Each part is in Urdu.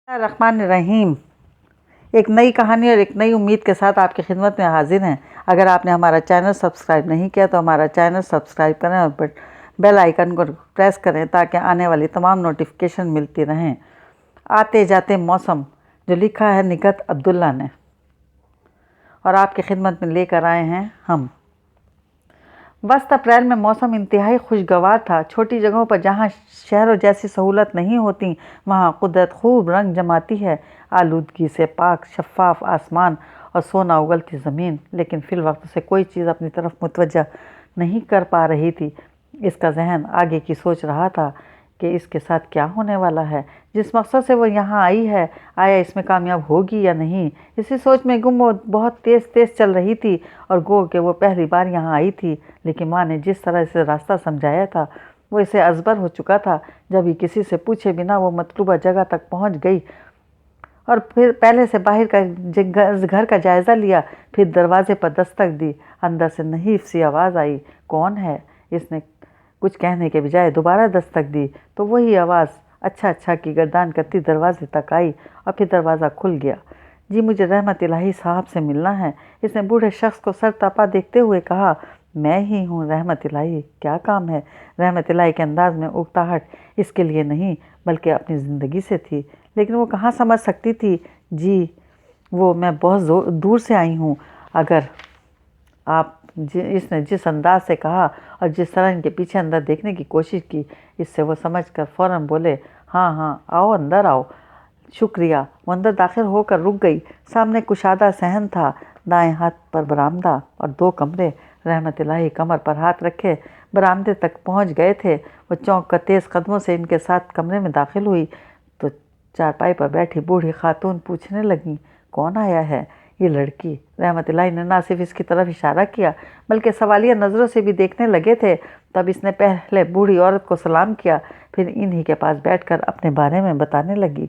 الرحمن الرحیم، ایک نئی کہانی اور ایک نئی امید کے ساتھ آپ کی خدمت میں حاضر ہیں۔ اگر آپ نے ہمارا چینل سبسکرائب نہیں کیا تو ہمارا چینل سبسکرائب کریں اور بیل آئیکن کو پریس کریں تاکہ آنے والی تمام نوٹیفیکیشن ملتی رہیں۔ آتے جاتے موسم، جو لکھا ہے نگہت عبداللہ نے، اور آپ کی خدمت میں لے کر آئے ہیں ہم۔ وسط اپریل میں موسم انتہائی خوشگوار تھا۔ چھوٹی جگہوں پر جہاں شہروں جیسی سہولت نہیں ہوتی، وہاں قدرت خوب رنگ جماتی ہے۔ آلودگی سے پاک شفاف آسمان اور سونا اگلتی زمین، لیکن فی الوقت اسے کوئی چیز اپنی طرف متوجہ نہیں کر پا رہی تھی۔ اس کا ذہن آگے کی سوچ رہا تھا کہ اس کے ساتھ کیا ہونے والا ہے۔ جس مقصد سے وہ یہاں آئی ہے، آیا اس میں کامیاب ہوگی یا نہیں؟ اسی سوچ میں گم وہ بہت تیز تیز چل رہی تھی، اور گو کہ وہ پہلی بار یہاں آئی تھی، لیکن ماں نے جس طرح اسے راستہ سمجھایا تھا وہ اسے ازبر ہو چکا تھا۔ جب ہی کسی سے پوچھے بنا وہ مطلوبہ جگہ تک پہنچ گئی اور پھر پہلے سے باہر کا گھر کا جائزہ لیا، پھر دروازے پر دستک دی۔ اندر سے نحیف سی آواز آئی، کون ہے؟ اس نے کچھ کہنے کے بجائے دوبارہ دستک دی تو وہی آواز اچھا کی گردان کرتی دروازے تک آئی، اور پھر دروازہ کھل گیا۔ جی، مجھے رحمت الہی صاحب سے ملنا ہے، اس نے بوڑھے شخص کو سر تاپا دیکھتے ہوئے کہا۔ میں ہی ہوں رحمت الہی، کیا کام ہے؟ رحمت الہی کے انداز میں اکتاہٹ اس کے لیے نہیں بلکہ اپنی زندگی سے تھی، لیکن وہ کہاں سمجھ سکتی تھی۔ جی میں بہت دور سے آئی ہوں۔ اگر آپ اس نے جس انداز سے کہا اور جس طرح ان کے پیچھے اندر دیکھنے کی کوشش کی، اس سے وہ سمجھ کر فوراً بولے، ہاں آؤ، اندر آؤ۔ شکریہ۔ وہ اندر داخل ہو کر رک گئی۔ سامنے کشادہ صحن تھا، دائیں ہاتھ پر برآمدہ اور 2 کمرے۔ رحمت الہی کمر پر ہاتھ رکھے برآمدے تک پہنچ گئے تھے۔ وہ چونک کر تیز قدموں سے ان کے ساتھ کمرے میں داخل ہوئی تو چارپائی پر بیٹھی بوڑھی خاتون پوچھنے لگیں، کون آیا ہے؟ یہ لڑکی۔ رحمت الہی نے نہ صرف اس کی طرف اشارہ کیا بلکہ سوالیہ نظروں سے بھی دیکھنے لگے تھے۔ تب اس نے پہلے بوڑھی عورت کو سلام کیا، پھر انہی کے پاس بیٹھ کر اپنے بارے میں بتانے لگی۔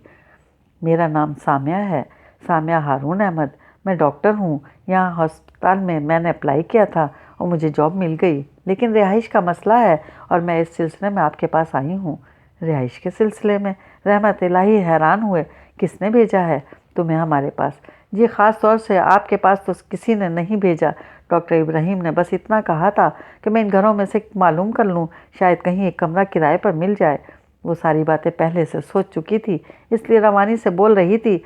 میرا نام سامیہ ہے، سامیہ ہارون احمد۔ میں ڈاکٹر ہوں۔ یہاں ہسپتال میں نے اپلائی کیا تھا اور مجھے جاب مل گئی، لیکن رہائش کا مسئلہ ہے اور میں اس سلسلے میں آپ کے پاس آئی ہوں۔ رہائش کے سلسلے میں؟ رحمت الہی حیران ہوئے۔ کس نے بھیجا ہے تمہیں ہمارے پاس؟ جی، خاص طور سے آپ کے پاس تو کسی نے نہیں بھیجا۔ ڈاکٹر ابراہیم نے بس اتنا کہا تھا کہ میں ان گھروں میں سے معلوم کر لوں، شاید کہیں ایک کمرہ کرائے پر مل جائے۔ وہ ساری باتیں پہلے سے سوچ چکی تھی، اس لیے روانی سے بول رہی تھی۔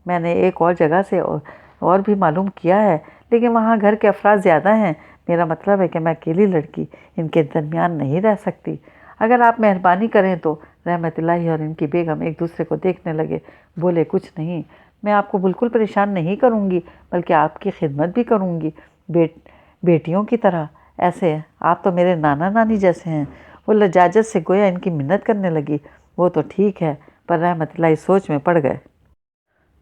میں نے ایک اور جگہ سے اور بھی معلوم کیا ہے، لیکن وہاں گھر کے افراد زیادہ ہیں۔ میرا مطلب ہے کہ میں اکیلی لڑکی ان کے درمیان نہیں رہ سکتی۔ اگر آپ مہربانی کریں تو۔ رحمت الہی اور ان کی بیگم ایک دوسرے کو دیکھنے لگے، بولے، کچھ نہیں، میں آپ کو بالکل پریشان نہیں کروں گی، بلکہ آپ کی خدمت بھی کروں گی، بیٹیوں کی طرح۔ ایسے آپ تو میرے نانا نانی جیسے ہیں۔ وہ لجاجت سے گویا ان کی منت کرنے لگی۔ وہ تو ٹھیک ہے، پر رحمت الہی سوچ میں پڑ گئے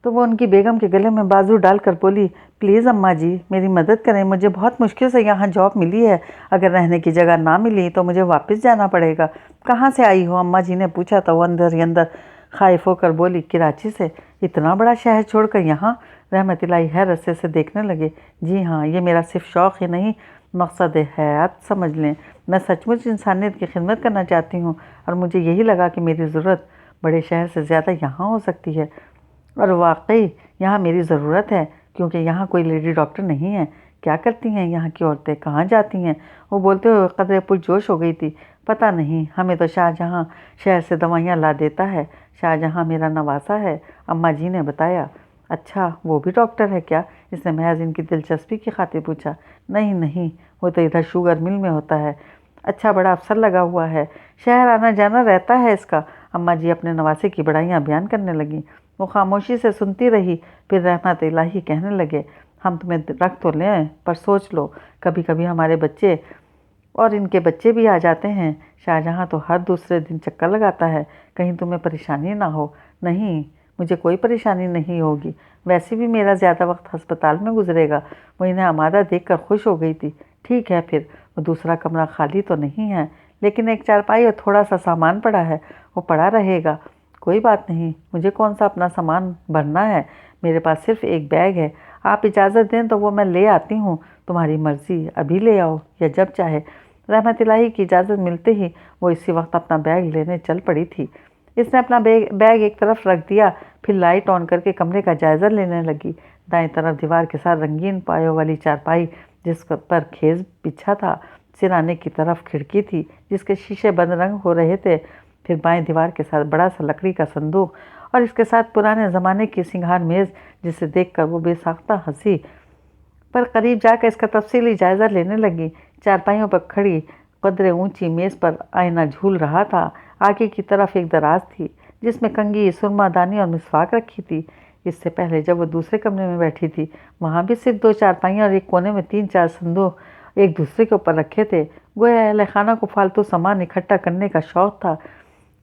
تو وہ ان کی بیگم کے گلے میں بازو ڈال کر بولی، پلیز اماں جی، میری مدد کریں، مجھے بہت مشکل سے یہاں جاب ملی ہے۔ اگر رہنے کی جگہ نہ ملی تو مجھے واپس جانا پڑے گا۔ کہاں سے آئی ہو؟ اماں جی نے پوچھا تو وہ اندر ہی اندر خائف ہو کر بولی، کراچی سے۔ اتنا بڑا شہر چھوڑ کر یہاں؟ رحمت الہی حیرت سے اسے دیکھنے لگے۔ جی ہاں، یہ میرا صرف شوق ہی نہیں، مقصد حیات سمجھ لیں۔ میں سچ مچ انسانیت کی خدمت کرنا چاہتی ہوں، اور مجھے یہی لگا کہ میری ضرورت بڑے شہر سے زیادہ یہاں ہو سکتی ہے، اور واقعی یہاں میری ضرورت ہے، کیونکہ یہاں کوئی لیڈی ڈاکٹر نہیں ہے۔ کیا کرتی ہیں یہاں کی عورتیں؟ کہاں جاتی ہیں؟ وہ بولتے ہوئے قدرے پرجوش ہو گئی تھی۔ پتہ نہیں، ہمیں تو شاہجہاں شہر سے دوائیاں لا دیتا ہے۔ شاہجہاں میرا نواسا ہے، اماں جی نے بتایا۔ اچھا، وہ بھی ڈاکٹر ہے کیا؟ اس نے محض ان کی دلچسپی کی خاطر پوچھا۔ نہیں، وہ تو ادھر شوگر مل میں ہوتا ہے۔ اچھا، بڑا افسر لگا ہوا ہے، شہر آنا جانا رہتا ہے اس کا۔ اماں جی اپنے نواسے کی بڑائیاں بیان کرنے لگیں۔ وہ خاموشی سے سنتی رہی، پھر رحمت الہی کہنے لگے، ہم تمہیں رکھ تو لیں، پر سوچ لو، کبھی کبھی ہمارے بچے اور ان کے بچے بھی آ جاتے ہیں۔ شاہجہاں تو ہر دوسرے دن چکر لگاتا ہے، کہیں تمہیں پریشانی نہ ہو۔ نہیں، مجھے کوئی پریشانی نہیں ہوگی، ویسے بھی میرا زیادہ وقت ہسپتال میں گزرے گا۔ وہ انہیں آمادہ دیکھ کر خوش ہو گئی تھی۔ ٹھیک ہے پھر، وہ دوسرا کمرہ خالی تو نہیں ہے، لیکن ایک چارپائی اور تھوڑا سا سامان پڑا ہے، وہ پڑا رہے گا۔ کوئی بات نہیں، مجھے کون سا اپنا سامان بھرنا ہے، میرے پاس صرف ایک بیگ ہے۔ آپ اجازت دیں تو وہ میں لے آتی ہوں، تمہاری مرضی، ابھی لے آؤ یا جب چاہے۔ رحمت الہی کی اجازت ملتے ہی وہ اسی وقت اپنا بیگ لینے چل پڑی تھی۔ اس نے اپنا بیگ ایک طرف رکھ دیا، پھر لائٹ آن کر کے کمرے کا جائزہ لینے لگی۔ دائیں طرف دیوار کے ساتھ رنگین پایوں والی چارپائی جس پر خیز بچھا تھا، سرانے کی طرف کھڑکی تھی جس کے شیشے بند رنگ ہو رہے تھے، پھر بائیں دیوار کے ساتھ بڑا سا لکڑی کا صندوق اور اس کے ساتھ پرانے زمانے کی سنگھار میز جسے دیکھ کر وہ بے ساختہ ہنسی، پر قریب جا کر اس کا تفصیلی جائزہ لینے لگی۔ چارپائیوں پر کھڑی قدرے اونچی میز پر آئینہ جھول رہا تھا۔ آگے کی طرف ایک دراز تھی جس میں کنگھی، سرما دانی اور مسواک رکھی تھی۔ اس سے پہلے جب وہ دوسرے کمرے میں بیٹھی تھی وہاں بھی صرف 2 چارپائیاں اور ایک کونے میں 3-4 صندوق ایک دوسرے کے اوپر رکھے تھے، گویا اہل خانہ کو فالتو سامان اکٹھا کرنے کا شوق تھا۔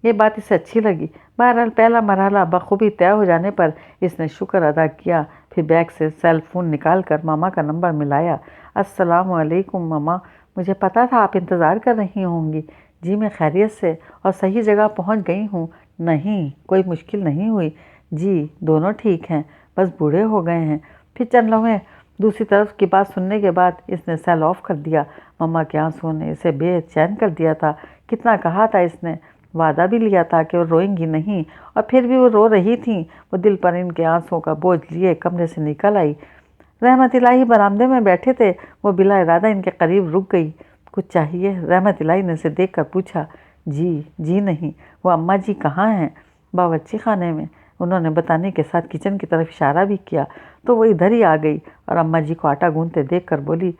یہ بات اسے اچھی لگی۔ بہرحال پہلا مرحلہ بخوبی طے ہو جانے پر اس نے شکر ادا کیا، پھر بیگ سے سیل فون نکال کر ماما کا نمبر ملایا۔ السلام علیکم ماما، مجھے پتا تھا آپ انتظار کر رہی ہوں گی۔ جی میں خیریت سے اور صحیح جگہ پہنچ گئی ہوں۔ نہیں، کوئی مشکل نہیں ہوئی۔ جی دونوں ٹھیک ہیں، بس بوڑھے ہو گئے ہیں۔ پھر چند لمحے دوسری طرف کی بات سننے کے بعد اس نے سیل آف کر دیا۔ ماما کے آنسوؤں نے اسے بے چین کر دیا تھا۔ کتنا کہا تھا اس نے، وعدہ بھی لیا تھا کہ وہ روئیں گی نہیں، اور پھر بھی وہ رو رہی تھیں۔ وہ دل پر ان کے آنسوؤں کا بوجھ لیے کمرے سے نکل آئی۔ رحمت الہی برآمدے میں بیٹھے تھے، وہ بلا ارادہ ان کے قریب رک گئی۔ کچھ چاہیے؟ رحمت الہی نے اسے دیکھ کر پوچھا۔ جی نہیں۔ وہ اماں جی کہاں ہیں؟ باورچی خانے میں، انہوں نے بتانے کے ساتھ کچن کی طرف اشارہ بھی کیا، تو وہ ادھر ہی آ گئی اور اماں جی کو آٹا گوندتے دیکھ کر بولی،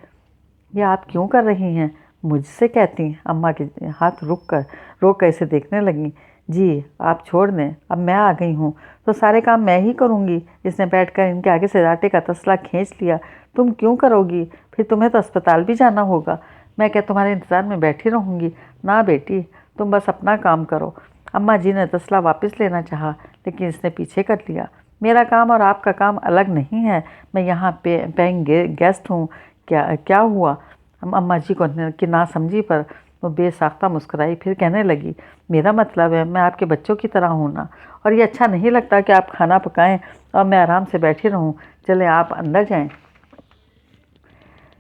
یہ آپ کیوں کر رہی ہیں؟ مجھ سے کہتی ہیں؟ اماں کے ہاتھ روک کر اسے دیکھنے لگیں۔ جی آپ چھوڑ دیں، اب میں آ گئی ہوں تو سارے کام میں ہی کروں گی۔ اس نے بیٹھ کر ان کے آگے سے آٹے کا تسلا کھینچ لیا۔ تم کیوں کرو گی؟ پھر تمہیں تو اسپتال بھی جانا ہوگا۔ میں کیا تمہارے انتظار میں بیٹھی رہوں گی؟ نہ بیٹی، تم بس اپنا کام کرو۔ اماں جی نے تسلا واپس لینا چاہا لیکن اس نے پیچھے کر لیا۔ میرا کام اور آپ کا کام الگ نہیں ہے، میں یہاں پیئنگ گیسٹ ہوں۔ کیا ہوا؟ اماں جی کو کی نہ سمجھی پر وہ بے ساختہ مسکرائی، پھر کہنے لگی، میرا مطلب ہے میں آپ کے بچوں کی طرح ہوں نا، اور یہ اچھا نہیں لگتا کہ آپ کھانا پکائیں اور میں آرام سے بیٹھی رہوں۔ چلیں آپ اندر جائیں۔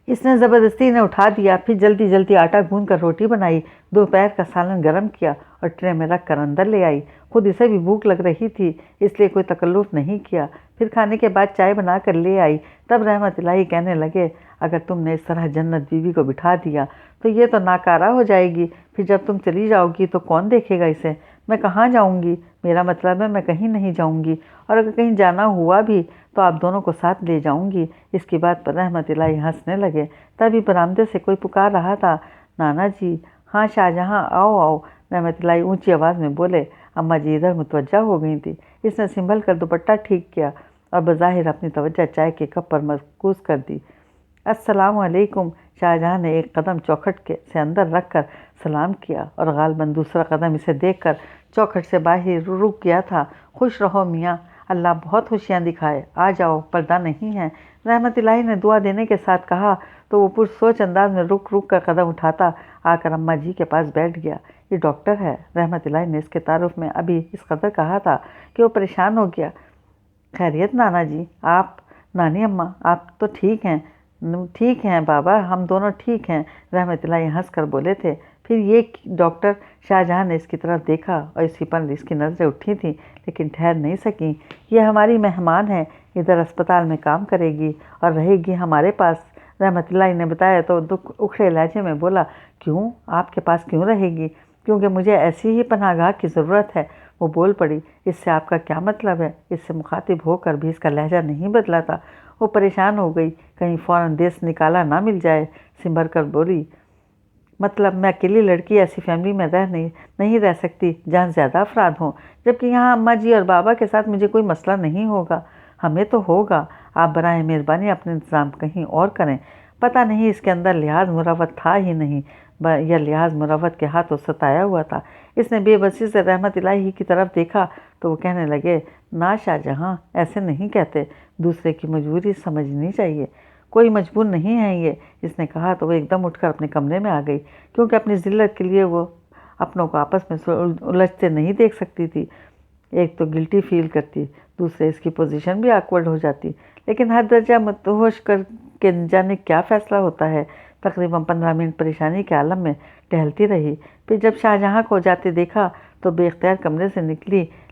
اس نے زبردستی انہیں اٹھا دیا، پھر جلدی جلدی آٹا گوندھ کر روٹی بنائی، دوپہر کا سالن گرم کیا اور ٹرے میں رکھ کر اندر لے آئی۔ خود اسے بھی بھوک لگ رہی تھی، اس لیے کوئی تکلف نہیں کیا۔ پھر کھانے کے بعد چائے بنا کر لے آئی۔ تب رحمت الہی کہنے لگے، اگر تم نے اس طرح جنت بیوی کو بٹھا دیا تو یہ تو ناکارہ ہو جائے گی، پھر جب تم چلی جاؤ گی تو کون دیکھے گا اسے؟ میں کہاں جاؤں گی؟ میرا مطلب ہے میں کہیں نہیں جاؤں گی، اور اگر کہیں جانا ہوا بھی تو آپ دونوں کو ساتھ لے جاؤں گی۔ اس کی بات پر رحمت الہی ہنسنے لگے۔ تبھی برآمدے سے کوئی پکار رہا تھا، نانا جی۔ ہاں شاہجہاں، آؤ آؤ، رحمت الہی اونچی آواز میں بولے۔ اماں جی ادھر متوجہ ہو گئی تھی۔ اس نے سنبھل کر دوپٹہ ٹھیک کیا اور بظاہر اپنی توجہ چائے کے کپ پر مرکوز کر دی۔ السلام علیکم۔ شاہجہاں نے ایک قدم چوکھٹ سے اندر رکھ کر سلام کیا اور غالباً دوسرا قدم اسے دیکھ کر چوکھٹ سے باہر رک گیا تھا۔ خوش رہو میاں، اللہ بہت خوشیاں دکھائے، آ جاؤ، پردہ نہیں ہے، رحمت الہی نے دعا دینے کے ساتھ کہا تو وہ پرسوچ انداز میں رک کر قدم اٹھاتا آ کر اماں جی کے پاس بیٹھ گیا۔ یہ ڈاکٹر ہے، رحمت الہی نے اس کے تعارف میں ابھی اس قدر کہا تھا کہ وہ پریشان ہو گیا۔ خیریت نانا جی؟ آپ؟ نانی اماں آپ تو ٹھیک ہیں؟ ٹھیک ہیں بابا، ہم دونوں ٹھیک ہیں، رحمت الہی ہنس کر بولے تھے۔ پھر یہ ڈاکٹر؟ شاہجہاں نے اس کی طرف دیکھا اور اسی پر اس کی نظریں اٹھی تھیں لیکن ٹھہر نہیں سکیں۔ یہ ہماری مہمان ہے، ادھر اسپتال میں کام کرے گی اور رہے گی ہمارے پاس، رحمت الہی نے بتایا تو دکھ اکھڑے لہجے میں بولا، کیوں؟ آپ کے پاس کیوں رہے گی؟ کیونکہ مجھے ایسی ہی پناہ گاہ کی ضرورت ہے۔ وہ بول پڑی، اس سے آپ کا کیا مطلب ہے؟ اس سے مخاطب ہو کر بھی اس کا لہجہ نہیں بدلا تھا۔ وہ پریشان ہو گئی، کہیں فوراً دیس نکالا نہ مل جائے، سنبھل کر بولی، مطلب میں اکیلی لڑکی ایسی فیملی میں نہیں رہ سکتی جہاں زیادہ افراد ہوں، جبکہ یہاں اماں جی اور بابا کے ساتھ مجھے کوئی مسئلہ نہیں ہوگا۔ ہمیں تو ہوگا، آپ برائے مہربانی اپنے انتظام کہیں اور کریں۔ پتہ نہیں اس کے اندر لحاظ مروت تھا ہی نہیں یا لحاظ مروت کے ہاتھوں ستایا ہوا تھا۔ اس نے بے بسی سے رحمت الہی کی طرف دیکھا تو وہ کہنے لگے، نا شاہجہاں، ایسے نہیں کہتے، دوسرے کی مجبوری سمجھنی چاہیے۔ کوئی مجبور نہیں ہے یہ، اس نے کہا تو وہ ایک دم اٹھ کر اپنے کمرے میں آ گئی، کیونکہ اپنی ذلت کے لیے وہ اپنوں کو آپس میں الجھتے نہیں دیکھ سکتی تھی۔ ایک تو گلٹی فیل کرتی، دوسرے اس کی پوزیشن بھی آکورڈ ہو جاتی، لیکن ہر درجہ مدہوش کر کے جانے کیا فیصلہ ہوتا ہے۔ تقریباً 15 منٹ پریشانی کے عالم میں ٹہلتی رہی، پھر جب شاہجہاں کو جاتے دیکھا تو بے اختیار کمرے سے نکلی،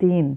3,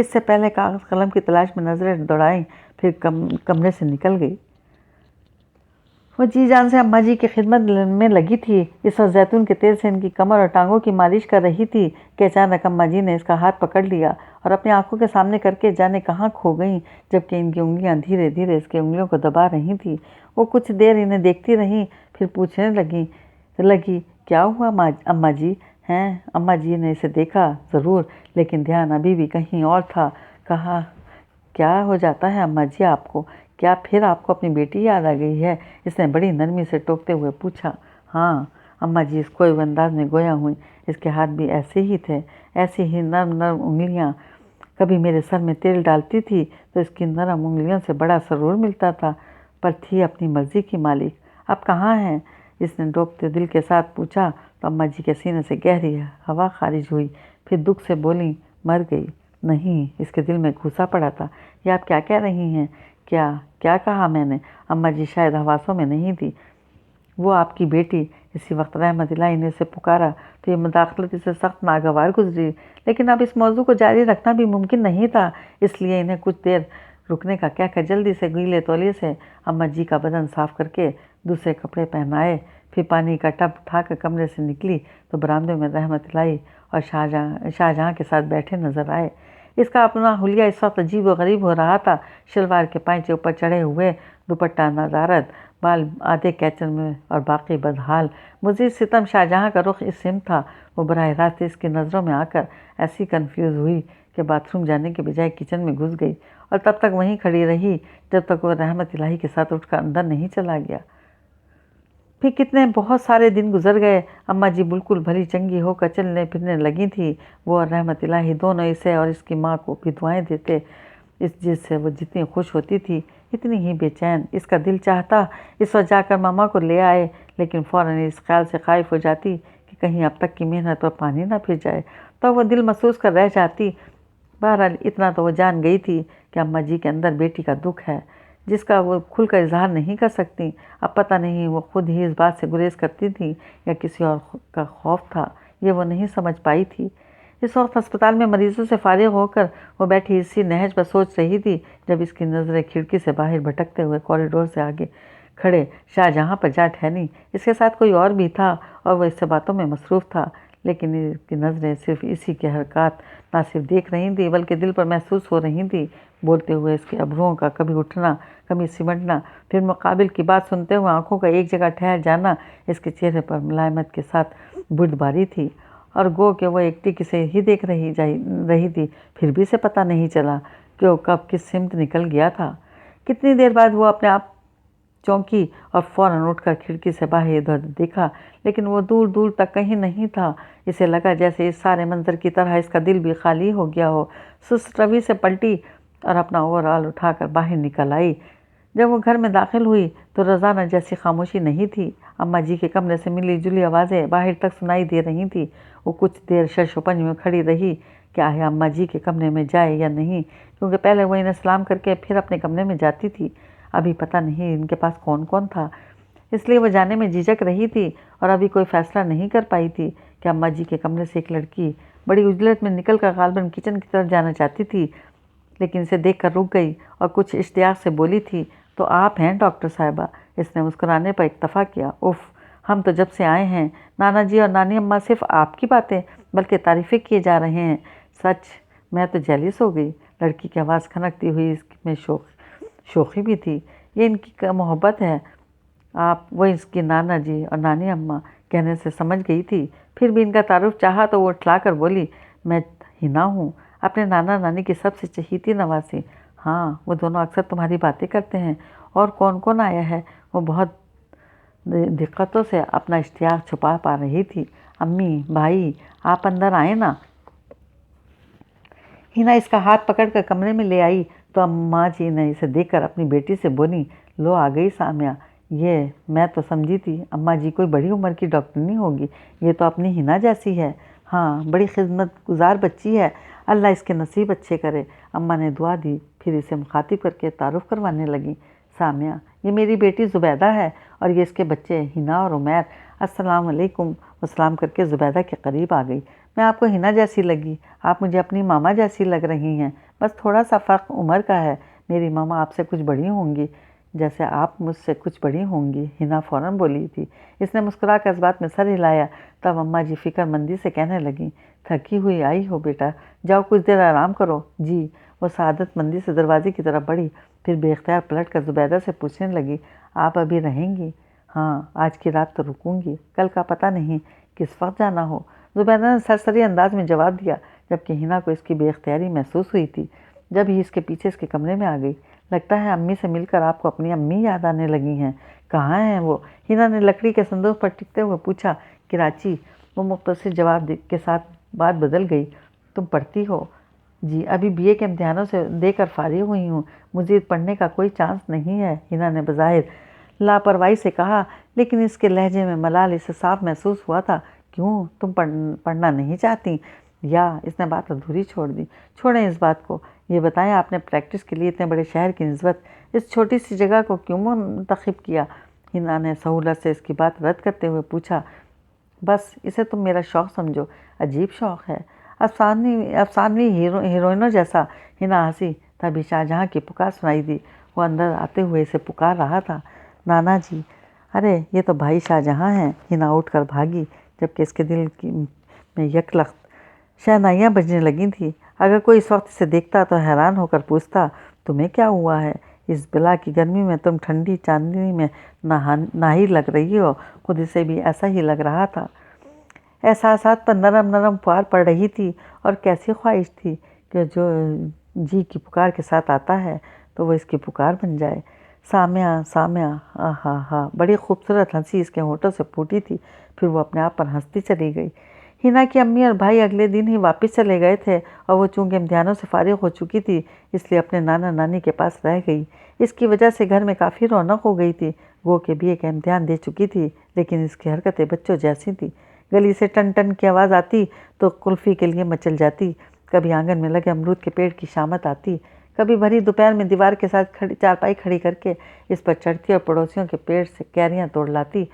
اس سے پہلے کاغذ قلم کی تلاش میں نظریں دوڑائیں، پھر کمرے سے نکل گئی۔ وہ جی جان سے اماں جی کی خدمت میں لگی تھی۔ اس وقت زیتون کے تیل سے ان کی کمر اور ٹانگوں کی مالش کر رہی تھی کہ اچانک اماں جی نے اس کا ہاتھ پکڑ لیا اور اپنی آنکھوں کے سامنے کر کے جانے کہاں کھو گئیں، جبکہ ان کی انگلیاں دھیرے دھیرے اس کی انگلیوں کو دبا رہی تھیں۔ وہ کچھ دیر انہیں دیکھتی رہیں، پھر پوچھنے لگی کیا ہوا اماں جی ہیں؟ اماں جی نے اسے دیکھا ضرور، لیکن دھیان ابھی بھی کہیں اور تھا۔ کہا کیا ہو جاتا ہے اماں جی آپ کو؟ کیا پھر آپ کو اپنی بیٹی یاد آ گئی ہے؟ اس نے بڑی نرمی سے ٹوکتے ہوئے پوچھا۔ ہاں اماں جی اس کوئی انداز میں گویا ہوئیں۔ اس کے ہاتھ بھی ایسے ہی تھے، ایسی ہی نرم نرم انگلیاں۔ کبھی میرے سر میں تیل ڈالتی تھی تو اس کی نرم انگلیوں سے بڑا سرور ملتا تھا، پر تھی اپنی مرضی کی مالک۔ اب کہاں ہیں؟ اس نے ڈوبتے دل کے ساتھ پوچھا تو اماں جی کے سینے سے گہری ہوا خارج ہوئی، پھر دکھ سے بولیں مر گئی۔ نہیں، اس کے دل میں گھسا پڑا تھا۔ یہ آپ کیا کہہ رہی ہیں؟ کیا کہا میں نے؟ اماں جی شاید حواسوں میں نہیں تھی۔ وہ آپ کی بیٹی، اسی وقت رحمت الہی نے اسے پکارا تو یہ مداخلت اسے سخت ناگوار گزری، لیکن اب اس موضوع کو جاری رکھنا بھی ممکن نہیں تھا، اس لیے انہیں کچھ دیر رکنے کا کہہ کر جلدی سے گیلے تولیے سے اماں جی کا بدن صاف کر کے دوسرے کپڑے پہنائے، پھر پانی کا ٹب اٹھا کر کمرے سے نکلی تو برآمدے میں رحمت الہی اور شاہجہاں کے ساتھ بیٹھے نظر آئے۔ اس کا اپنا حلیہ اس وقت عجیب و غریب ہو رہا تھا، شلوار کے پائچے اوپر چڑھے ہوئے، دوپٹہ نادارت، بال آدھے کیچن میں اور باقی بدحال۔ مزید ستم شاہجہاں کا رخ اس سمت تھا۔ وہ براہ راست اس کی نظروں میں آ کر ایسی کنفیوز ہوئی کہ باتھ روم جانے کے بجائے کچن میں گھس گئی اور تب تک وہیں کھڑی رہی جب تک وہ رحمت الہی کے ساتھ اٹھ کر اندر نہیں چلا گیا۔ پھر کتنے بہت سارے دن گزر گئے۔ اماں جی بالکل بھلی چنگی ہو کر چلنے پھرنے لگی تھی۔ وہ اور رحمت الہی دونوں اسے اور اس کی ماں کو بھی دعائیں دیتے، جس سے وہ جتنی خوش ہوتی تھی اتنی ہی بے چین۔ اس کا دل چاہتا اس وقت جا کر ماما کو لے آئے، لیکن فوراً اس خیال سے خائف ہو جاتی کہ کہیں اب تک کی محنت پر پانی نہ پھر جائے، تو وہ دل محسوس کر رہ جاتی۔ بہرحال اتنا تو وہ جان گئی تھی کہ اماں جی کے اندر بیٹی کا دکھ ہے، جس کا وہ کھل کر اظہار نہیں کر سکتی۔ اب پتہ نہیں وہ خود ہی اس بات سے گریز کرتی تھی یا کسی اور کا خوف تھا، یہ وہ نہیں سمجھ پائی تھی۔ اس وقت ہسپتال میں مریضوں سے فارغ ہو کر وہ بیٹھی اسی نہج پر سوچ رہی تھی جب اس کی نظریں کھڑکی سے باہر بھٹکتے ہوئے کوریڈور سے آگے کھڑے شاہجہاں پر جا ٹھہریں۔ اس کے ساتھ کوئی اور بھی تھا اور وہ اس سے باتوں میں مصروف تھا، لیکن اس کی نظریں صرف اسی کی حرکات نہ صرف دیکھ رہی تھیں بلکہ دل پر محسوس ہو رہی تھیں۔ بولتے ہوئے اس کے ابروؤں کا کبھی اٹھنا کبھی سمٹنا، پھر مقابل کی بات سنتے ہوئے آنکھوں کا ایک جگہ ٹھہر جانا اس کے چہرے پر ملائمت کے ساتھ بردباری تھی، اور گو کہ وہ ایک ٹک سے ہی دیکھ رہی تھی، پھر بھی اسے پتہ نہیں چلا کہ وہ کب کس سمت نکل گیا تھا۔ کتنی دیر بعد وہ اپنے آپ چونکی اور فوراً اٹھ کر کھڑکی سے باہر ادھر دیکھا، لیکن وہ دور دور تک کہیں نہیں تھا۔ اسے لگا جیسے اس سارے منظر کی طرح اس کا دل بھی خالی ہو گیا ہو۔ سست روی سے پلٹی اور اپنا اوور آل اٹھا کر باہر نکل آئی۔ جب وہ گھر میں داخل ہوئی تو روزانہ جیسی خاموشی نہیں تھی۔ اماں جی کے کمرے سے ملی جلی آوازیں باہر تک سنائی دے رہی تھیں۔ وہ کچھ دیر شش و پنج میں کھڑی رہی کہ آیا اماں جی کے کمرے میں جائے یا نہیں، کیونکہ پہلے وہ انہیں سلام کر کے پھر اپنے کمرے میں جاتی تھی۔ ابھی پتہ نہیں ان کے پاس کون کون تھا، اس لیے وہ جانے میں جھجک رہی تھی اور ابھی کوئی فیصلہ نہیں کر پائی تھی کہ اماں جی کے کمرے سے ایک لڑکی بڑی عجلت میں نکل کر غالباً کچن کی طرف جانا چاہتی تھی، لیکن اسے دیکھ کر رک گئی اور کچھ اشتیاق سے بولی تھی، تو آپ ہیں ڈاکٹر صاحبہ؟ اس نے مسکرانے پر اکتفا کیا۔ اف، ہم تو جب سے آئے ہیں نانا جی اور نانی اماں صرف آپ کی باتیں بلکہ تعریفیں کیے جا رہے ہیں۔ سچ میں تو جیلس ہو گئی۔ لڑکی کی آواز کھنکتی ہوئی، اس میں شوخی بھی تھی۔ یہ ان کی محبت ہے، وہ اس کی نانا جی اور نانی اماں کہنے سے سمجھ گئی تھی۔ پھر بھی ان کا تعارف چاہا تو وہ اٹھلا کر بولی، میں ہنا ہوں، اپنے نانا نانی کی سب سے چہیتی نواسی۔ ہاں، وہ دونوں اکثر تمہاری باتیں کرتے ہیں۔ اور کون کون آیا ہے؟ وہ بہت دقتوں سے اپنا اشتیاق چھپا پا رہی تھی۔ امی، بھائی، آپ اندر آئیں نا۔ ہنا اس کا ہاتھ پکڑ کر کمرے میں لے آئی تو اماں جی نے اسے دیکھ کر اپنی بیٹی سے بولی، لو آ گئی سامیہ۔ یہ میں تو سمجھی تھی اماں جی کوئی بڑی عمر کی ڈاکٹرنی ہوگی، یہ تو اپنی ہنا جیسی ہے۔ ہاں، بڑی خدمت گزار بچی ہے، اللہ اس کے نصیب اچھے کرے۔ اماں نے دعا دی، پھر اسے مخاطب کر کے تعارف کروانے لگی، سامیہ، یہ میری بیٹی زبیدہ ہے اور یہ اس کے بچے ہنا اور عمیر۔ السلام علیکم۔ وہ سلام کر کے زبیدہ کے قریب آ گئی۔ میں آپ کو ہنا جیسی لگی، آپ مجھے اپنی ماما جیسی لگ رہی ہیں۔ بس تھوڑا سا فرق عمر کا ہے۔ میری ماما آپ سے کچھ بڑی ہوں گی جیسے آپ مجھ سے کچھ بڑی ہوں گی، ہنا فوراً بولی تھی۔ اس نے مسکرا کر اس بات میں سر ہلایا۔ تب اماں جی فکر مندی سے کہنے لگیں، تھکی ہوئی آئی ہو بیٹا، جاؤ کچھ دیر آرام کرو۔ جی۔ وہ سعادت مندی سے دروازے کی طرف بڑھی، پھر بے اختیار پلٹ کر زبیدہ سے پوچھنے لگی، آپ ابھی رہیں گی؟ ہاں، آج کی رات تو رکوں گی، کل کا پتہ نہیں کس وقت جانا ہو۔ زبیدہ نے سرسری انداز میں جواب دیا، جبکہ ہنا کو اس کی بے اختیاری محسوس ہوئی تھی۔ جب ہی اس کے پیچھے اس کے کمرے میں آ گئی۔ لگتا ہے امی سے مل کر آپ کو اپنی امی یاد آنے لگی ہیں، کہاں ہیں وہ؟ ہنا نے لکڑی کے صندوق پر ٹکتے ہوئے پوچھا۔ کراچی۔ وہ مختصر جواب کے ساتھ بات بدل گئی۔ تم پڑھتی ہو؟ جی، ابھی بی اے کے امتحانوں سے دے کر فارغ ہوئی ہوں، مزید پڑھنے کا کوئی چانس نہیں ہے، ہنا نے بظاہر لاپرواہی سے کہا، لیکن اس کے لہجے میں ملال اسے صاف محسوس ہوا تھا۔ کیوں، تم پڑھنا نہیں چاہتی؟ یا اس نے بات ادھوری چھوڑ دی۔ چھوڑیں اس بات کو، یہ بتائیں آپ نے پریکٹس کے لیے اتنے بڑے شہر کی نسبت اس چھوٹی سی جگہ کو کیوں منتخب کیا؟ ہنا نے سہولت سے اس کی بات رد کرتے ہوئے پوچھا۔ بس اسے تم میرا شوق سمجھو، عجیب شوق ہے، افسانوی ہیروئنوں جیسا۔ ہنا ہنسی، تبھی شاہجہاں کی پکار سنائی دی۔ وہ اندر آتے ہوئے اسے پکار رہا تھا، نانا جی۔ ارے یہ تو بھائی شاہجہاں ہیں۔ ہنا اٹھ کر بھاگی، جبکہ اس کے دل میں یک لخت شہنائیاں بجنے لگی تھیں۔ اگر کوئی اس وقت اسے دیکھتا تو حیران ہو کر پوچھتا، تمہیں کیا ہوا ہے؟ اس بلا کی گرمی میں تم ٹھنڈی چاندنی میں ناہی لگ رہی ہو۔ خود اسے بھی ایسا ہی لگ رہا تھا۔ احساسات پر نرم نرم فوار پڑ رہی تھی، اور کیسی خواہش تھی کہ جو جی کی پکار کے ساتھ آتا ہے تو وہ اس کی پکار بن جائے۔ سامعہ سامعہ، ہاں ہاں، بڑی خوبصورت ہنسی اس کے ہونٹوں سے پھوٹی تھی، پھر وہ اپنے آپ پر ہنستی چلی گئی۔ ہنا کی امی اور بھائی اگلے دن ہی واپس چلے گئے تھے، اور وہ چونکہ امتحانوں سے فارغ ہو چکی تھی اس لیے اپنے نانا نانی کے پاس رہ گئی۔ اس کی وجہ سے گھر میں کافی رونق ہو گئی تھی۔ وہ کہ بی اے کا امتحان دے چکی تھی، لیکن اس کی حرکتیں بچوں جیسی تھیں۔ گلی سے ٹن ٹن کی آواز آتی تو قلفی کے لیے مچل جاتی، کبھی آنگن میں لگے امرود کے پیڑ کی شامت آتی، کبھی بھری دوپہر میں دیوار کے ساتھ چارپائی کھڑی کر کے اس پر چڑھتی اور پڑوسیوں کے پیڑ سے کیریاں توڑ لاتی،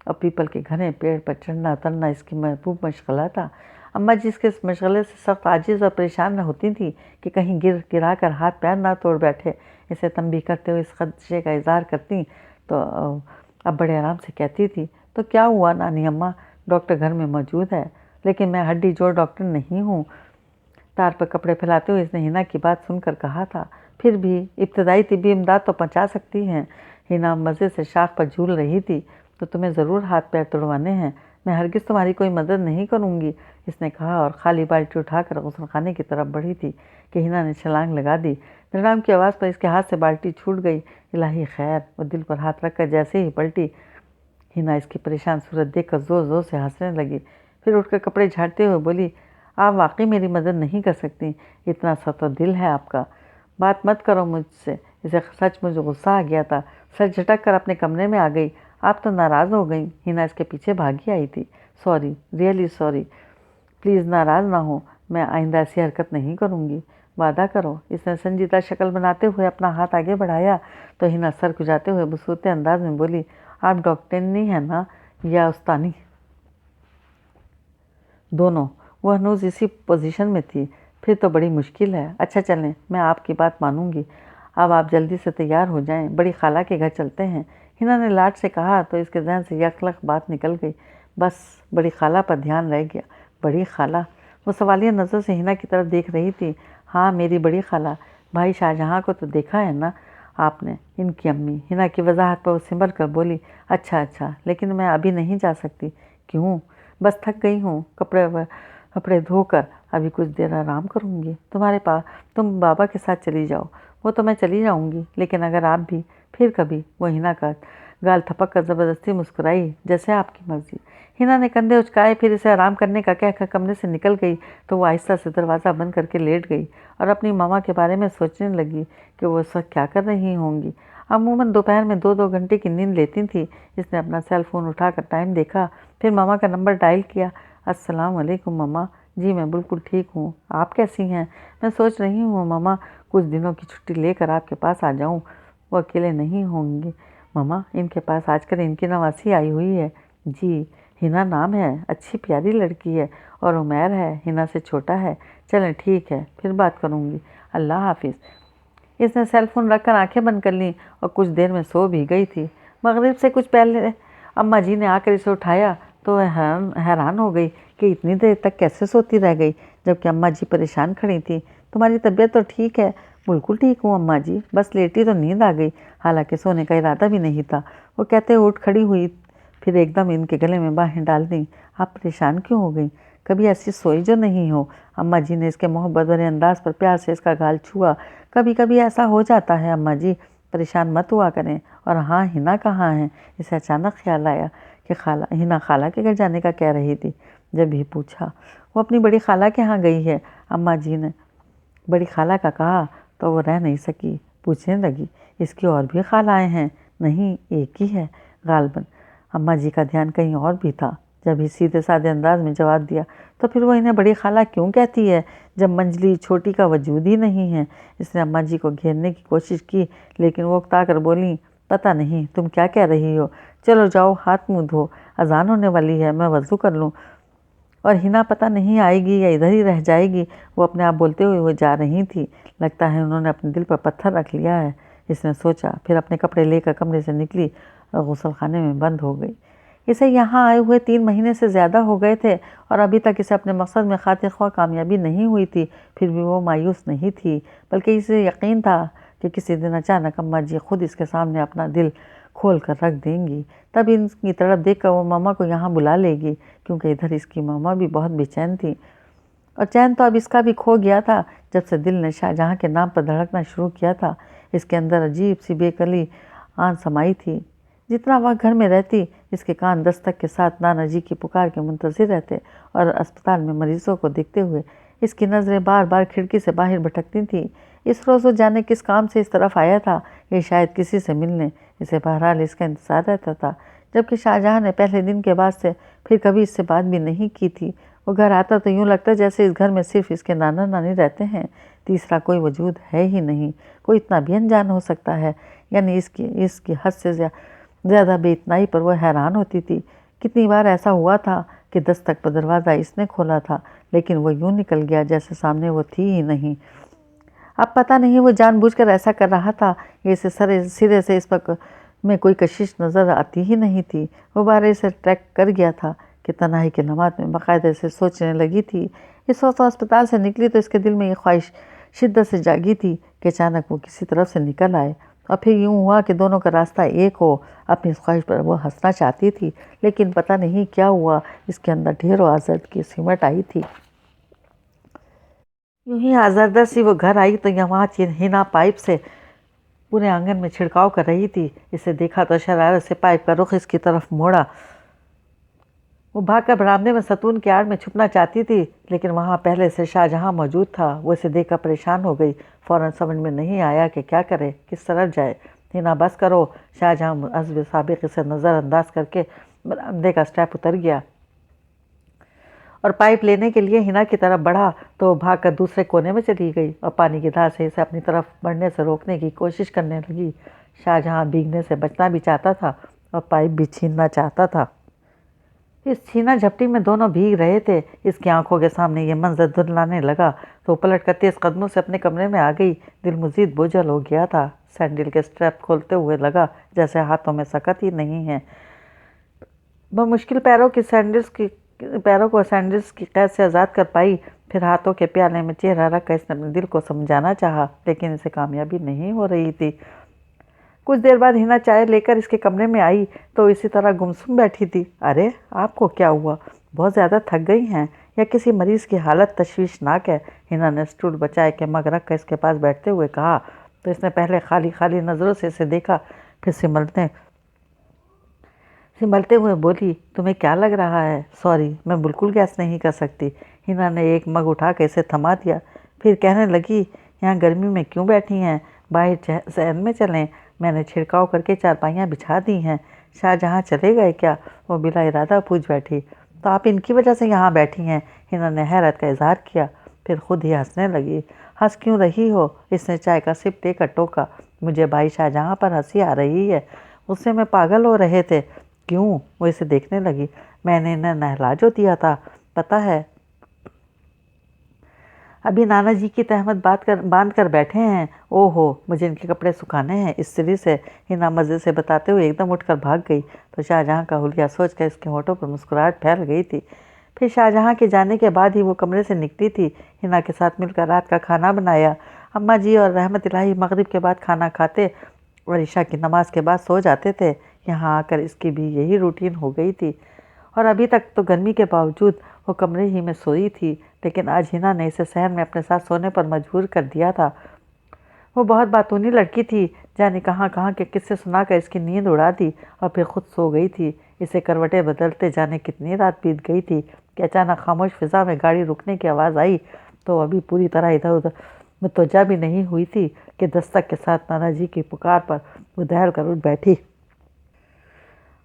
اور پیپل کے گھنے پیڑ پر چڑھنا اترنا اس کی محبوب مشغلہ تھا۔ اماں جی اس کے اس مشغلے سے سخت عاجز اور پریشان نہ ہوتی تھی کہ کہیں گرا کر ہاتھ پیر نہ توڑ بیٹھے۔ اسے تنبیہ کرتے ہوئے اس خدشے کا اظہار کرتی تو اب بڑے آرام سے کہتی تھی، تو کیا ہوا نانی اماں، ڈاکٹر گھر میں موجود ہے، لیکن میں ہڈی جوڑ ڈاکٹر نہیں ہوں۔ تار پر کپڑے پھیلاتے ہوئے اس نے ہنا کی بات سن کر کہا تھا، پھر بھی ابتدائی طبی امداد تو پہنچا سکتی ہیں۔ ہنا مزے سے شاخ پر جھول رہی تھی، تو تمہیں ضرور ہاتھ پیر توڑوانے ہیں، میں ہرگز تمہاری کوئی مدد نہیں کروں گی، اس نے کہا، اور خالی بالٹی اٹھا کر غسل خانے کی طرف بڑھی تھی کہ ہنا نے چھلانگ لگا دی۔ دھڑام کی آواز پر اس کے ہاتھ سے بالٹی چھوٹ گئی۔ الہی خیر! وہ دل پر ہاتھ رکھ کر جیسے ہی پلٹی، ہنا اس کی پریشان صورت دیکھ کر زور زور سے ہنسنے لگی، پھر اٹھ کر کپڑے جھاڑتے ہوئے بولی، آپ واقعی میری مدد نہیں کر سکتی، اتنا سا تو دل ہے آپ کا۔ بات مت کرو مجھ سے، اسے سچ مجھ غصہ آ گیا تھا، سر جھٹک کر اپنے کمرے میں آ گئی۔ آپ تو ناراض ہو گئیں۔ ہنا اس کے پیچھے بھاگی آئی تھی۔ سوری، ریئلی سوری، پلیز ناراض نہ ہو، میں آئندہ ایسی حرکت نہیں کروں گی، وعدہ کرو۔ اس نے سنجیدہ شکل بناتے ہوئے اپنا ہاتھ آگے بڑھایا تو ہنا سر کھجاتے ہوئے بصورت انداز میں بولی، آپ ڈاکٹرنی ہیں نا یا استانی؟ دونوں۔ وہ ہنوز اسی پوزیشن میں تھی۔ پھر تو بڑی مشکل ہے۔ اچھا چلیں، میں آپ کی بات مانوں گی، اب آپ جلدی سے تیار ہو جائیں، بڑی خالہ کے گھر چلتے ہیں۔ ہنا نے لاڈ سے کہا تو اس کے ذہن سے یک لخت بات نکل گئی، بس بڑی خالہ پر دھیان رہ گیا۔ بڑی خالہ؟ وہ سوالیہ نظر سے ہنا کی طرف دیکھ رہی تھی۔ ہاں، میری بڑی خالہ، بھائی شاہجہاں کو تو دیکھا ہے نا آپ نے، ان کی امی۔ ہنا کی وضاحت پر وہ سمر کر بولی، اچھا اچھا، لیکن میں ابھی نہیں جا سکتی۔ کیوں؟ بس تھک گئی ہوں، کپڑے دھو کر ابھی کچھ دیر آرام کروں گی۔ تم بابا کے ساتھ چلی جاؤ۔ وہ تو میں چلی جاؤں گی، لیکن اگر آپ بھی، پھر کبھی۔ وہ ہنا کا گال تھپک کر زبردستی مسکرائی، جیسے آپ کی مرضی۔ ہنا نے کندھے اچکائے، پھر اسے آرام کرنے کا کہہ کر کمرے سے نکل گئی تو وہ آہستہ سے دروازہ بند کر کے لیٹ گئی اور اپنی ماما کے بارے میں سوچنے لگی کہ وہ اس وقت کیا کر رہی ہوں گی۔ عموماً دوپہر میں 2 گھنٹے کی نیند لیتی تھی۔ اس نے اپنا سیل فون اٹھا کر ٹائم دیکھا، پھر ماما کا نمبر ڈائل کیا۔ السلام علیکم ماما جی، میں بالکل ٹھیک ہوں، آپ کیسی ہیں؟ میں سوچ رہی ہوں ماما کچھ دنوں کی چھٹی لے کر آپ کے پاس آ جاؤں، وہ اکیلے نہیں ہوں گے ماما، ان کے پاس آج کل ان کی نواسی آئی ہوئی ہے۔ جی، ہنا نام ہے، اچھی پیاری لڑکی ہے اور عمیر ہے، ہنا سے چھوٹا ہے۔ چلیں ٹھیک ہے، پھر بات کروں گی، اللہ حافظ۔ اس نے سیل فون رکھ کر آنکھیں بند کر لیں اور کچھ دیر میں سو بھی گئی تھی۔ مغرب سے کچھ پہلے اماں جی نے آ کر اسے اٹھایا تو وہ حیران ہو گئی کہ اتنی دیر تک کیسے سوتی رہ گئی، جبکہ اماں جی پریشان کھڑی تھیں۔ تمہاری طبیعت تو ٹھیک ہے؟ بالکل ٹھیک ہوں اماں جی، بس لیٹی تو نیند آ گئی، حالانکہ سونے کا ارادہ بھی نہیں تھا، وہ کہتے اٹھ کھڑی ہوئی، پھر ایک دم ان کے گلے میں باہیں ڈال دیں۔ آپ پریشان کیوں ہو گئیں؟ کبھی ایسی سوئی جو نہیں ہو؟ اماں جی نے اس کے محبت بھرے انداز پر پیار سے اس کا گال چھوا۔ کبھی کبھی ایسا ہو جاتا ہے اماں جی، پریشان مت ہوا کریں۔ اور ہاں، ہنا کہاں ہے؟ اسے اچانک خیال آیا کہ ہنا خالہ کے گھر جانے کا کہہ رہی تھی۔ جب بھی پوچھا، وہ اپنی بڑی خالہ کے ہاں گئی ہے۔ اماں جی نے بڑی خالہ کا کہا تو وہ رہ نہیں سکی، پوچھنے لگی، اس کی اور بھی خالائیں ہیں؟ نہیں، ایک ہی ہے غالباً۔ اماں جی کا دھیان کہیں اور بھی تھا۔ جب ہی سیدھے سادے انداز میں جواب دیا، تو پھر وہ انہیں بڑی خالہ کیوں کہتی ہے جب منجلی چھوٹی کا وجود ہی نہیں ہے؟ اس نے اماں جی کو گھیرنے کی کوشش کی، لیکن وہ اکتا کر بولیں، پتہ نہیں تم کیا کہہ رہی ہو، چلو جاؤ ہاتھ منہ دھو، اذان ہونے والی ہے، میں وضو کر لوں۔ اور ہنا پتہ نہیں آئے گی یا ادھر ہی رہ جائے گی، وہ اپنے آپ بولتے ہوئے وہ جا رہی تھی۔ لگتا ہے انہوں نے اپنے دل پر پتھر رکھ لیا ہے، اس نے سوچا، پھر اپنے کپڑے لے کر کمرے سے نکلی اور غسل خانے میں بند ہو گئی۔ اسے یہاں آئے ہوئے 3 مہینے سے زیادہ ہو گئے تھے اور ابھی تک اسے اپنے مقصد میں خاطر خواہ کامیابی نہیں ہوئی تھی، پھر بھی وہ مایوس نہیں تھی، بلکہ اسے یقین تھا کہ کسی دن اچانک اماں جی خود اس کے سامنے اپنا دل کھول کر رکھ دیں گی، تب ان کی طرف دیکھ کر وہ ماما کو یہاں بلا لے گی، کیونکہ ادھر اس کی ماما بھی بہت بے چین تھی، اور چین تو اب اس کا بھی کھو گیا تھا جب سے دل نے شاہ جہاں کے نام پر دھڑکنا شروع کیا تھا۔ اس کے اندر عجیب سی بے کلی آن سمائی تھی۔ جتنا وقت گھر میں رہتی، اس کے کان دستک کے ساتھ نانا جی کی پکار کے منتظر رہتے اور اسپتال میں مریضوں کو دیکھتے ہوئے اس کی نظریں بار بار کھڑکی سے باہر بھٹکتی تھیں۔ اس روز وہ جانے کس کام سے اس طرف آیا تھا، یہ شاید کسی سے ملنے، اسے بہرحال اس کا انتظار رہتا تھا، جبکہ شاہ جہاں نے پہلے دن کے بعد سے پھر کبھی اس سے بات بھی نہیں کی تھی۔ وہ گھر آتا تو یوں لگتا جیسے اس گھر میں صرف اس کے نانا نانی رہتے ہیں، تیسرا کوئی وجود ہے ہی نہیں۔ کوئی اتنا بھی انجان ہو سکتا ہے؟ یعنی اس کی حد سے زیادہ بے اتنائی پر وہ حیران ہوتی تھی۔ کتنی بار ایسا ہوا تھا کہ دستک پر دروازہ اس نے کھولا تھا، لیکن وہ یوں نکل گیا جیسے سامنے وہ تھی ہی نہیں۔ اب پتہ نہیں وہ جان بوجھ کر ایسا کر رہا تھا یا اسے سرے سے اس پر میں کوئی کشش نظر آتی ہی نہیں تھی۔ وہ بارے سے ٹریک کر گیا تھا کہ تنہائی کے لمحات میں باقاعدہ سے سوچنے لگی تھی۔ اس وقت وہ اسپتال سے نکلی تو اس کے دل میں یہ خواہش شدت سے جاگی تھی کہ اچانک وہ کسی طرف سے نکل آئے، اور پھر یوں ہوا کہ دونوں کا راستہ ایک ہو۔ اپنی اس خواہش پر وہ ہنسنا چاہتی تھی، لیکن پتہ نہیں کیا ہوا، اس کے اندر ڈھیروں آزرد کی سمٹ آئی تھی۔ یوں ہی آزردہ سی وہ گھر آئی تو وہاں ہنا پائپ سے پورے آنگن میں چھڑکاؤ کر رہی تھی۔ اسے دیکھا تو شرارت سے پائپ کا رخ اس کی طرف موڑا۔ وہ بھاگ کر برآمدے میں ستون کی آڑ میں چھپنا چاہتی تھی، لیکن وہاں پہلے سے شاہ جہاں موجود تھا۔ وہ اسے دیکھ کر پریشان ہو گئی، فوراً سمجھ میں نہیں آیا کہ کیا کرے، کس طرف جائے۔ ہنا بس کرو، شاہ جہاں عزب سابق سے نظر انداز کر کے برآمدے کا سٹیپ اتر گیا اور پائپ لینے کے لیے ہنا کی طرف بڑھا تو وہ بھاگ کر دوسرے کونے میں چلی گئی اور پانی کی دھار سے اسے اپنی طرف بڑھنے سے روکنے کی کوشش کرنے لگی۔ شاہ جہاں بھیگنے سے بچنا بھی چاہتا تھا اور پائپ بھی چھیننا چاہتا تھا۔ اس چھینا جھپٹی میں دونوں بھیگ رہے تھے۔ اس کی آنکھوں کے سامنے یہ منظر دھندلانے لگا تو وہ پلٹ کر تیز قدموں سے اپنے کمرے میں آ گئی۔ دل مزید بوجھل ہو گیا تھا۔ سینڈل کے سٹریپ کھولتے ہوئے لگا جیسے ہاتھوں میں سکت ہی نہیں ہے۔ بمشکل پیروں کو سینڈلز کی قید سے آزاد کر پائی، پھر ہاتھوں کے پیالے میں چہرہ رکھ کر اس نے اپنے دل کو سمجھانا چاہا، لیکن اسے کامیابی نہیں ہو رہی تھی۔ کچھ دیر بعد ہنا چائے لے کر اس کے کمرے میں آئی تو اسی طرح گمسم بیٹھی تھی۔ ارے آپ کو کیا ہوا؟ بہت زیادہ تھک گئی ہیں یا کسی مریض کی حالت تشویشناک ہے؟ ہنا نے سٹول بچائے کے مگ رکھ کر اس کے پاس بیٹھتے ہوئے کہا تو اس نے پہلے خالی نظروں سے اسے دیکھا، پھر سنبھلتے ہوئے بولی، تمہیں کیا لگ رہا ہے؟ سوری، میں بالکل گیس نہیں کر سکتی۔ ہنا نے ایک مگ اٹھا کے اسے تھما دیا، پھر کہنے لگی، یہاں گرمی میں کیوں بیٹھی ہیں؟ باہر صحن میں چلیں، میں نے چھڑکاؤ کر کے چارپائیاں بچھا دی ہیں۔ شاہ جہاں چلے گئے کیا؟ وہ بلا ارادہ پوچھ بیٹھی۔ تو آپ ان کی وجہ سے یہاں بیٹھی ہیں؟ ہنا نے حیرت کا اظہار کیا، پھر خود ہی ہنسنے لگی۔ ہنس کیوں رہی ہو؟ اس نے چائے کا سپ دے کر ٹوکا۔ مجھے بھائی شاہ جہاں پر ہنسی آ رہی ہے، غصے میں پاگل ہو رہے تھے۔ کیوں؟ وہ اسے دیکھنے لگی۔ میں نے انہیں نہلا جو دیا تھا، پتہ ہے ابھی نانا جی کی تہمت باندھ کر بیٹھے ہیں۔ او ہو، مجھے ان کے کپڑے سکھانے ہیں، اس سری سے ہنا مزے سے بتاتے ہوئے ایک دم اٹھ کر بھاگ گئی تو شاہجہاں کا حلیہ سوچ کر اس کے ہونٹوں پر مسکراہٹ پھیل گئی تھی۔ پھر شاہجہاں کے جانے کے بعد ہی وہ کمرے سے نکلی تھی، ہنا کے ساتھ مل کر رات کا کھانا بنایا۔ اماں جی اور رحمت الہی مغرب کے بعد کھانا کھاتے اور عشاء کی نماز کے بعد سو جاتے تھے۔ یہاں آ کر اس کی بھی یہی روٹین ہو گئی تھی، اور ابھی تک تو گرمی کے باوجود وہ کمرے ہی میں سوئی تھی، لیکن آج ہنا نے اسے صحن میں اپنے ساتھ سونے پر مجبور کر دیا تھا۔ وہ بہت باتونی لڑکی تھی، جانے کہاں کہاں کے قصے سنا کر اس کی نیند اڑا دی اور پھر خود سو گئی تھی۔ اسے کروٹیں بدلتے جانے کتنی رات بیت گئی تھی کہ اچانک خاموش فضا میں گاڑی رکنے کی آواز آئی تو ابھی پوری طرح ادھر ادھر متوجہ بھی نہیں ہوئی تھی کہ دستک کے ساتھ نانا جی کی پکار پر وہ دہل کر اٹھ بیٹھی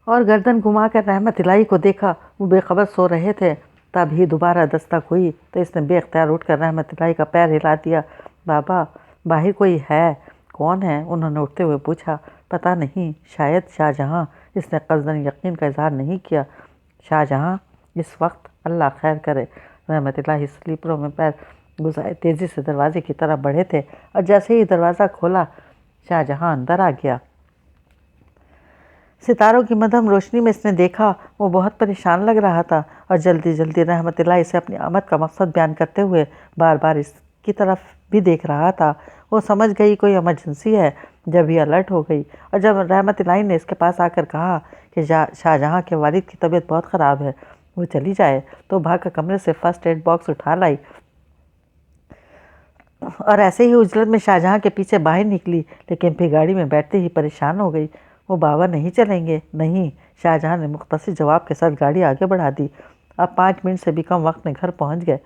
اور گردن گھما کر رحمت الہی کو دیکھا۔ وہ بے خبر سو رہے تھے۔ تب ہی دوبارہ دستک ہوئی تو اس نے بے اختیار اٹھ کر رحمت الہی کا پیر ہلا دیا۔ بابا، باہر کوئی ہے؟ کون ہے؟ انہوں نے اٹھتے ہوئے پوچھا۔ پتہ نہیں، شاید شاہجہاں، اس نے قصداً یقین کا اظہار نہیں کیا۔ شاہجہاں اس وقت؟ اللہ خیر کرے۔ رحمت الہی سلیپروں میں پیر گھسائے تیزی سے دروازے کی طرف بڑھے تھے اور جیسے ہی دروازہ کھولا شاہجہاں اندر آ گیا۔ ستاروں کی مدھم روشنی میں اس نے دیکھا وہ بہت پریشان لگ رہا تھا اور جلدی جلدی رحمت الہی سے اپنی آمد کا مقصد بیان کرتے ہوئے بار بار اس کی طرف بھی دیکھ رہا تھا۔ وہ سمجھ گئی کوئی ایمرجنسی ہے، جب ہی الرٹ ہو گئی، اور جب رحمت الہی نے اس کے پاس آ کر کہا کہ شاہجہاں کے والد کی طبیعت بہت خراب ہے، وہ چلی جائے، تو بھاگ کر کمرے سے فرسٹ ایڈ باکس اٹھا لائی اور ایسے ہی عجلت میں شاہجہاں کے پیچھے باہر نکلی، لیکن پھر گاڑی میں بیٹھتے ہی پریشان ہو گئی۔ وہ بابا نہیں چلیں گے؟ نہیں، شاہجہاں نے مختصر جواب کے ساتھ گاڑی آگے بڑھا دی۔ اب 5 منٹ سے بھی کم وقت میں گھر پہنچ گئے۔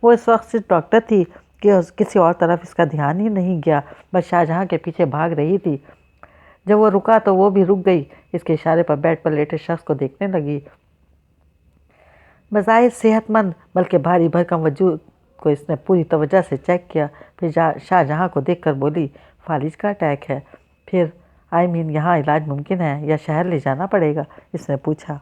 وہ اس وقت صرف ڈاکٹر تھی کہ کسی اور طرف اس کا دھیان ہی نہیں گیا، بس شاہجہاں کے پیچھے بھاگ رہی تھی۔ جب وہ رکا تو وہ بھی رک گئی، اس کے اشارے پر بیڈ پر لیٹے شخص کو دیکھنے لگی۔ بظاہر صحت مند بلکہ بھاری بھرکم وجود کو اس نے پوری توجہ سے چیک کیا، پھر شاہجہاں کو دیکھ کر بولی، فالج کا اٹیک ہے؟ پھر یہاں علاج ممکن ہے یا شہر لے جانا پڑے گا؟ اس نے پوچھا۔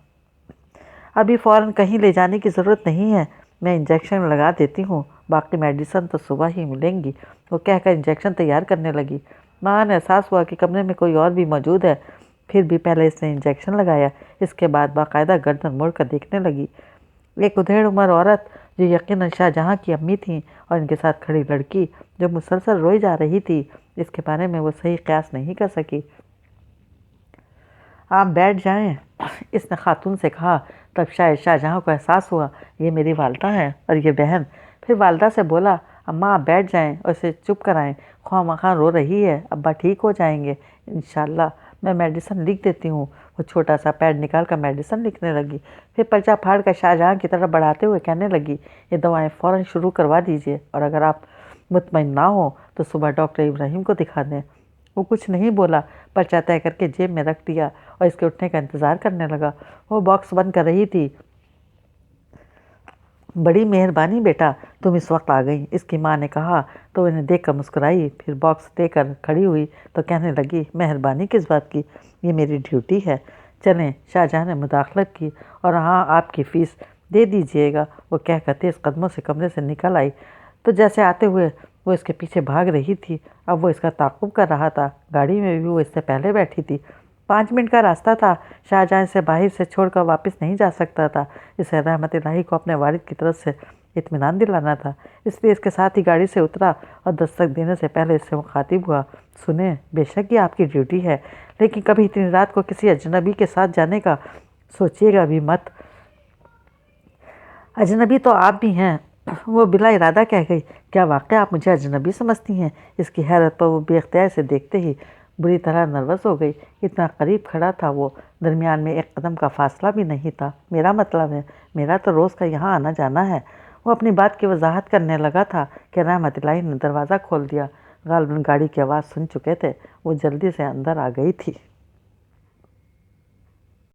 ابھی فوراً کہیں لے جانے کی ضرورت نہیں ہے، میں انجیکشن لگا دیتی ہوں، باقی میڈیسن تو صبح ہی ملیں گی، وہ کہہ کر انجیکشن تیار کرنے لگی۔ ماں نے احساس ہوا کہ کمرے میں کوئی اور بھی موجود ہے، پھر بھی پہلے اس نے انجیکشن لگایا، اس کے بعد باقاعدہ گردن موڑ کر دیکھنے لگی۔ ایک ادھیڑ عمر عورت جو یقیناً شاہجہاں کی امی تھیں اور ان کے ساتھ کھڑی لڑکی جو مسلسل روئی جا رہی تھی، اس کے بارے میں وہ صحیح قیاس نہیں کر سکی۔ آپ بیٹھ جائیں، اس نے خاتون سے کہا۔ تب شاید شاہجہاں کو احساس ہوا یہ میری والدہ ہیں اور یہ بہن۔ پھر والدہ سے بولا، اماں آپ بیٹھ جائیں اور اسے چپ کرائیں، خواہ مخواہ رو رہی ہے، ابا ٹھیک ہو جائیں گے انشاءاللہ، میں میڈیسن لکھ دیتی ہوں۔ وہ چھوٹا سا پیڈ نکال کر میڈیسن لکھنے لگی، پھر پرچہ پھاڑ کر شاہجہاں کی طرف بڑھاتے ہوئے کہنے لگی، یہ دوائیں فوراً شروع کروا دیجیے، اور اگر آپ مطمئن نہ ہوں تو صبح ڈاکٹر ابراہیم کو دکھا دیں۔ وہ کچھ نہیں بولا، پرچہ طے کر کے جیب میں رکھ دیا اور اس کے اٹھنے کا انتظار کرنے لگا۔ وہ باکس بند کر رہی تھی۔ بڑی مہربانی بیٹا، تم اس وقت آ گئی، اس کی ماں نے کہا تو انہیں دیکھ کر مسکرائی، پھر باکس دے کر کھڑی ہوئی تو کہنے لگی، مہربانی کس بات کی، یہ میری ڈیوٹی ہے۔ چلیں، شاہجہاں نے مداخلت کی، اور ہاں آپ کی فیس دے دیجیے گا، وہ کہہ کر تیز قدموں سے کمرے سے نکل آئی تو جیسے آتے ہوئے وہ اس کے پیچھے بھاگ رہی تھی۔ اب وہ اس کا تعاقب کر رہا تھا، گاڑی میں بھی وہ اس سے پہلے بیٹھی تھی۔ 5 منٹ کا راستہ تھا، شاہجہاں اسے باہر سے چھوڑ کر واپس نہیں جا سکتا تھا، اسے رحمت الہی کو اپنے والد کی طرف سے اطمینان دلانا تھا، اس لیے اس کے ساتھ ہی گاڑی سے اترا اور دستک دینے سے پہلے اس سے مخاطب ہوا، سنیں، بے شک یہ آپ کی ڈیوٹی ہے، لیکن کبھی اتنی رات کو کسی اجنبی کے ساتھ جانے کا سوچیے گا بھی مت۔ اجنبی تو آپ بھی ہیں، وہ بلا ارادہ کہہ گئی۔ کیا واقعہ آپ مجھے اجنبی سمجھتی ہیں؟ اس کی حیرت پر وہ بے اختیار سے دیکھتے ہی بری طرح نروس ہو گئی۔ اتنا قریب کھڑا تھا وہ، درمیان میں ایک قدم کا فاصلہ بھی نہیں تھا۔ میرا مطلب ہے، میرا تو روز کا یہاں آنا جانا ہے۔ وہ اپنی بات کی وضاحت کرنے لگا تھا کہ رحمت الہی نے دروازہ کھول دیا۔ غالباً گاڑی کی آواز سن چکے تھے، وہ جلدی سے اندر آ گئی تھی۔